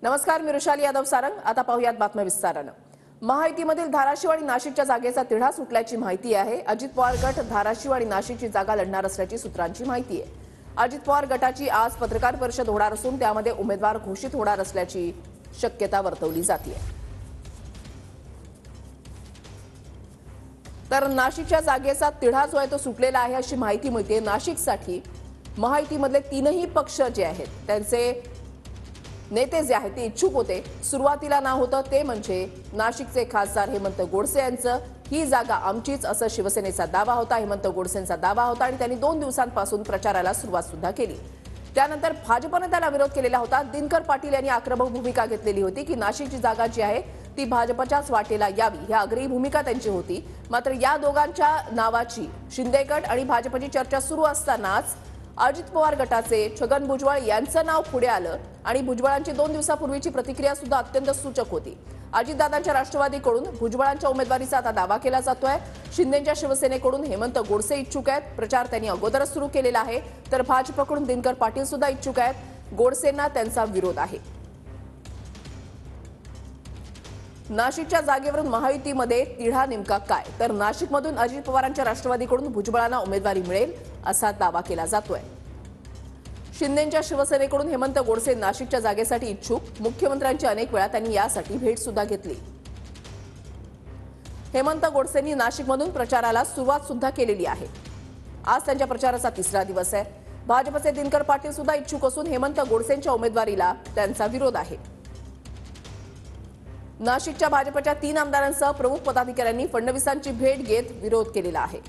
नमस्कार, मी ऋषाली यादव सारंग। आता पाहूयात बातम्या विस्ताराने। महायुतीमधील धाराशिव आणि नाशिकच्या जागेचा तिढा सुटल्याची माहिती आहे। अजित पवार गट धाराशिव आणि नाशिकची जागा लढणार असल्याची सूत्रांची माहिती आहे। अजित पवार गटाची आज पत्रकार परिषद होणार असून त्यामध्ये उमेदवार घोषित होणार असल्याची शक्यता वर्तवली जाते। तर नाशिकच्या जागेचा तिढा जो आहे तो सुटलेला आहे अशी माहिती मिळते। नाशिकसाठी महायुतीमधले तीनही पक्ष जे आहेत त्यांचे नेते जे आहेत ते इच्छुक होते। सुरुवातीला नाव होतं ते म्हणजे नाशिकचे खासदार हेमंत गोडसे यांचं। ही जागा आमचीच असं शिवसेनेचा दावा होता, हेमंत गोडसेंचा दावा होता आणि त्यांनी 2 दिवसांपासून प्रचाराला सुरुवात सुद्धा केली। त्यानंतर भाजपने त्याला विरोध केलेला होता। दिनकर पाटील यांनी आक्रमक भूमिका घेतलेली होती की नाशिकची जागा जी आहे ती भाजपच्याच वाटेला यावी, ही आग्रही भूमिका त्यांची होती। मात्र या दोघांच्या नावाची शिंदे गट आणि भाजपची चर्चा सुरू असतानाच अजित पवार गटाचे छगन भुजबळ यांचं नाव पुढे आलं आणि भुजबळांची 2 दिवसापूर्वीची प्रतिक्रिया सुद्धा अत्यंत सूचक होती। अजितदादांच्या राष्ट्रवादीकडून भुजबळांच्या उमेदवारीचा आता दावा केला जातोय। शिंदेच्या शिवसेनेकडून हेमंत गोडसे इच्छुक आहेत। प्रचार त्यांनी अगोदरच सुरू केलेला आहे। तर भाजपकडून दिनकर पाटील सुद्धा इच्छुक आहेत। गोडसेंना त्यांचा विरोध आहे। नाशिकच्या जागेवरून महायुतीमध्ये तिढा नेमका काय? तर नाशिकमधून अजित पवारांच्या राष्ट्रवादीकडून भुजबळांना उमेदवारी मिळेल असा दावा केला जातोय। शिंदेच्या शिवसेनेकडून हेमंत गोडसे नाशिकच्या जागेसाठी इच्छुक। मुख्यमंत्र्यांची अनेक वेळा त्यांनी यासाठी भेट सुद्धा घेतली। हेमंत गोडसेंनी नाशिकमधून प्रचाराला सुरुवात सुद्धा केलेली आहे। आज त्यांच्या प्रचाराचा 3रा दिवस आहे। भाजपचे दिनकर पाटील सुद्धा इच्छुक असून हेमंत गोडसेंच्या उमेदवारीला त्यांचा विरोध आहे। नाशिकच्या भाजपच्या 3 आमदारांसह प्रमुख पदाधिकाऱ्यांनी फडणवीसांची भेट घेत विरोध केलेला आहे।